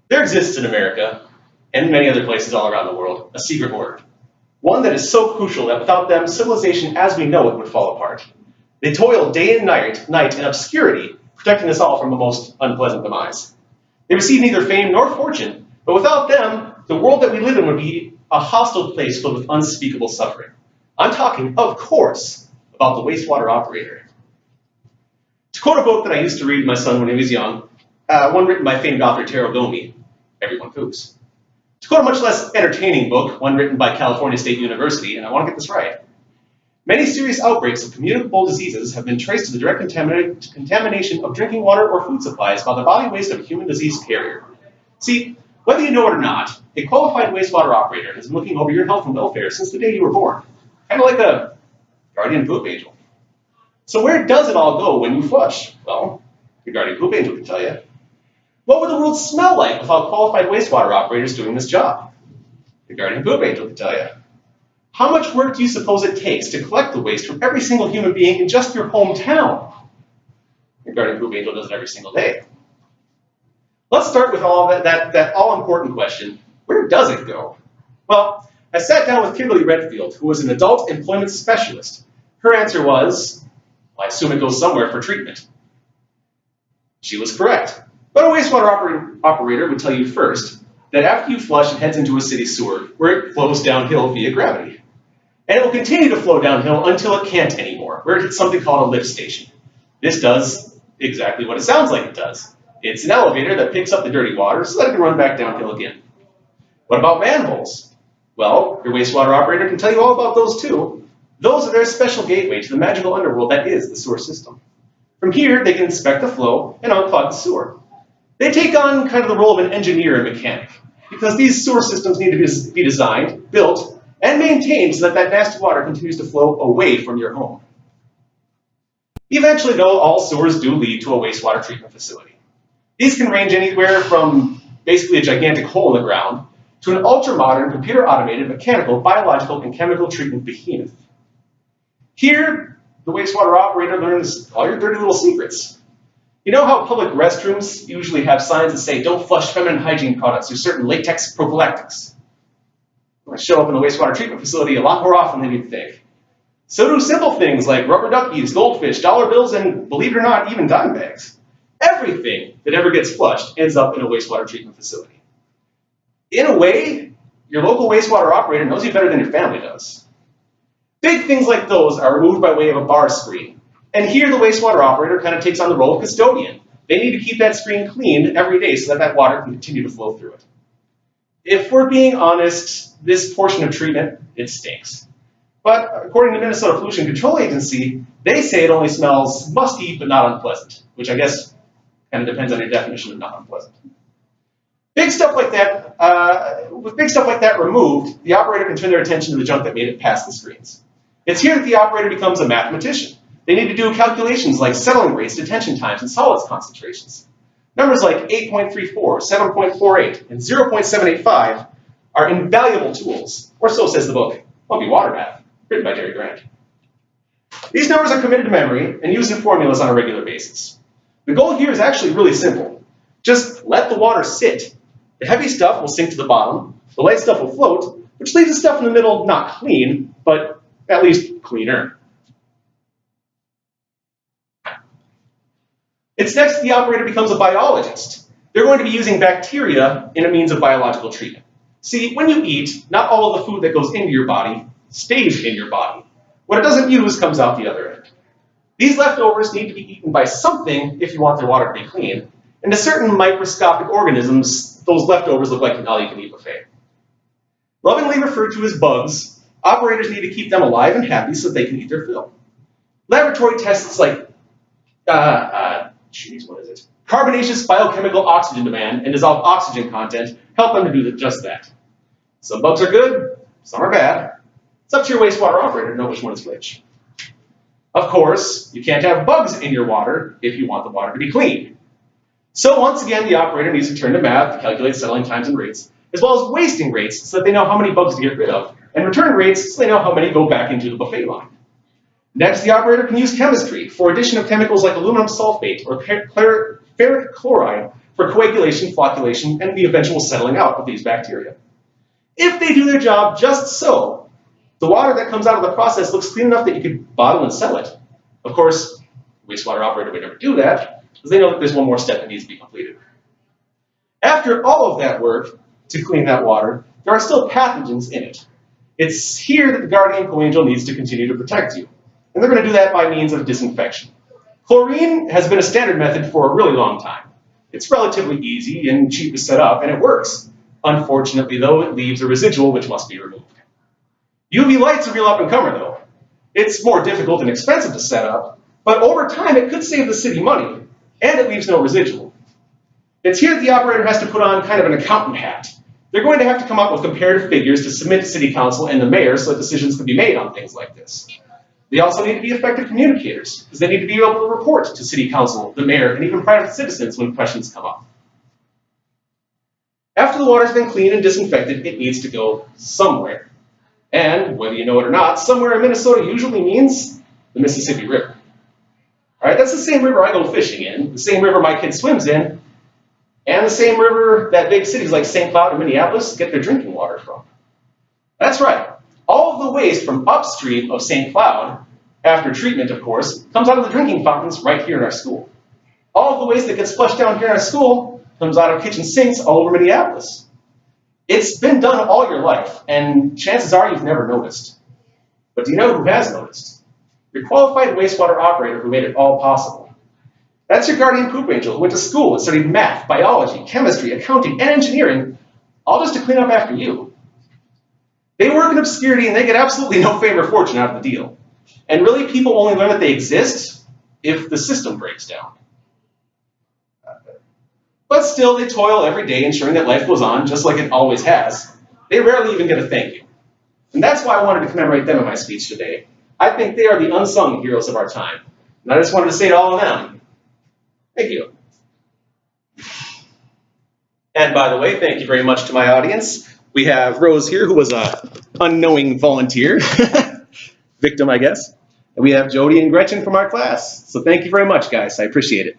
There exists in America, and many other places all around the world, a secret order. One that is so crucial that without them, civilization as we know it would fall apart. They toil day and night in obscurity, protecting us all from a most unpleasant demise. They receive neither fame nor fortune, but without them, the world that we live in would be a hostile place filled with unspeakable suffering. I'm talking, of course, about the wastewater operator. To quote a book that I used to read to my son when he was young, one written by famed author Taro Gomi, everyone poops. To quote a much less entertaining book, one written by California State University, and I want to get this right. Many serious outbreaks of communicable diseases have been traced to the direct contamination of drinking water or food supplies by the body waste of a human disease carrier. See, whether you know it or not, a qualified wastewater operator has been looking over your health and welfare since the day you were born, kind of like a guardian poop angel. So where does it all go when you flush? Well, your guardian poop angel can tell you. What would the world smell like without qualified wastewater operators doing this job? Your guardian poop angel can tell you. How much work do you suppose it takes to collect the waste from every single human being in just your hometown? Your guardian poop angel does it every single day. Let's start with that all-important question, where does it go? Well, I sat down with Kimberly Redfield, who was an adult employment specialist. Her answer was, well, I assume it goes somewhere for treatment. She was correct. But a wastewater operator would tell you first that after you flush, it heads into a city sewer, where it flows downhill via gravity. And it will continue to flow downhill until it can't anymore, where it hits something called a lift station. This does exactly what it sounds like it does. It's an elevator that picks up the dirty water so that it can run back downhill again. What about manholes? Well, your wastewater operator can tell you all about those too. Those are their special gateway to the magical underworld that is the sewer system. From here, they can inspect the flow and unclog the sewer. They take on kind of the role of an engineer and mechanic, because these sewer systems need to be designed, built, and maintained so that that nasty water continues to flow away from your home. Eventually, though, all sewers do lead to a wastewater treatment facility. These can range anywhere from basically a gigantic hole in the ground to an ultra-modern, computer-automated, mechanical, biological, and chemical treatment behemoth. Here, the wastewater operator learns all your dirty little secrets. You know how public restrooms usually have signs that say, don't flush feminine hygiene products or certain latex prophylactics? They show up in the wastewater treatment facility a lot more often than you'd think. So do simple things like rubber duckies, goldfish, dollar bills, and believe it or not, even dime bags. Everything that ever gets flushed ends up in a wastewater treatment facility. In a way, your local wastewater operator knows you better than your family does. Big things like those are removed by way of a bar screen. And here the wastewater operator kind of takes on the role of custodian. They need to keep that screen cleaned every day so that that water can continue to flow through it. If we're being honest, this portion of treatment, it stinks. But according to the Minnesota Pollution Control Agency, they say it only smells musty but not unpleasant, which I guess kind of depends on your definition of not unpleasant. Big stuff like that, with big stuff like that removed, the operator can turn their attention to the junk that made it past the screens. It's here that the operator becomes a mathematician. They need to do calculations like settling rates, detention times, and solids concentrations. Numbers like 8.34, 7.48, and 0.785 are invaluable tools, or so says the book, Lumpy Water Math, written by Jerry Grant. These numbers are committed to memory and used in formulas on a regular basis. The goal here is actually really simple. Just let the water sit. The heavy stuff will sink to the bottom, the light stuff will float, which leaves the stuff in the middle not clean, but at least cleaner. It's next that the operator becomes a biologist. They're going to be using bacteria in a means of biological treatment. See, when you eat, not all of the food that goes into your body stays in your body. What it doesn't use comes out the other end. These leftovers need to be eaten by something if you want their water to be clean. And to certain microscopic organisms, those leftovers look like an all-you-can-eat buffet. Lovingly referred to as bugs, operators need to keep them alive and happy so they can eat their fill. Laboratory tests like carbonaceous biochemical oxygen demand and dissolved oxygen content help them to do just that. Some bugs are good, some are bad. It's up to your wastewater operator to know which one is which. Of course, you can't have bugs in your water if you want the water to be clean. So once again, the operator needs to turn to math to calculate settling times and rates, as well as wasting rates so that they know how many bugs to get rid of, and return rates so they know how many go back into the buffet line. Next, the operator can use chemistry for addition of chemicals like aluminum sulfate or ferric chloride for coagulation, flocculation, and the eventual settling out of these bacteria. If they do their job just so, the water that comes out of the process looks clean enough that you could bottle and sell it. Of course, the wastewater operator would never do that, because they know that there's one more step that needs to be completed. After all of that work to clean that water, there are still pathogens in it. It's here that the guardian co-angel needs to continue to protect you. And they're going to do that by means of disinfection. Chlorine has been a standard method for a really long time. It's relatively easy and cheap to set up, and it works. Unfortunately, though, it leaves a residual which must be removed. UV light's a real up-and-comer, though. It's more difficult and expensive to set up, but over time it could save the city money, and it leaves no residual. It's here that the operator has to put on kind of an accountant hat. They're going to have to come up with comparative figures to submit to City Council and the mayor so that decisions can be made on things like this. They also need to be effective communicators, because they need to be able to report to City Council, the mayor, and even private citizens when questions come up. After the water's been cleaned and disinfected, it needs to go somewhere. And, whether you know it or not, somewhere in Minnesota usually means the Mississippi River. All right, that's the same river I go fishing in, the same river my kid swims in, and the same river that big cities like St. Cloud and Minneapolis get their drinking water from. That's right. All of the waste from upstream of St. Cloud, after treatment, of course, comes out of the drinking fountains right here in our school. All of the waste that gets flushed down here in our school comes out of kitchen sinks all over Minneapolis. It's been done all your life, and chances are you've never noticed. But do you know who has noticed? Your qualified wastewater operator who made it all possible. That's your guardian poop angel who went to school and studied math, biology, chemistry, accounting, and engineering, all just to clean up after you. They work in obscurity and they get absolutely no fame or fortune out of the deal. And really, people only learn that they exist if the system breaks down. But still, they toil every day ensuring that life goes on just like it always has. They rarely even get a thank you. And that's why I wanted to commemorate them in my speech today. I think they are the unsung heroes of our time. And I just wanted to say to all of them, thank you. And by the way, thank you very much to my audience. We have Rose here, who was an unknowing volunteer, victim, I guess. And we have Jody and Gretchen from our class. So thank you very much, guys. I appreciate it.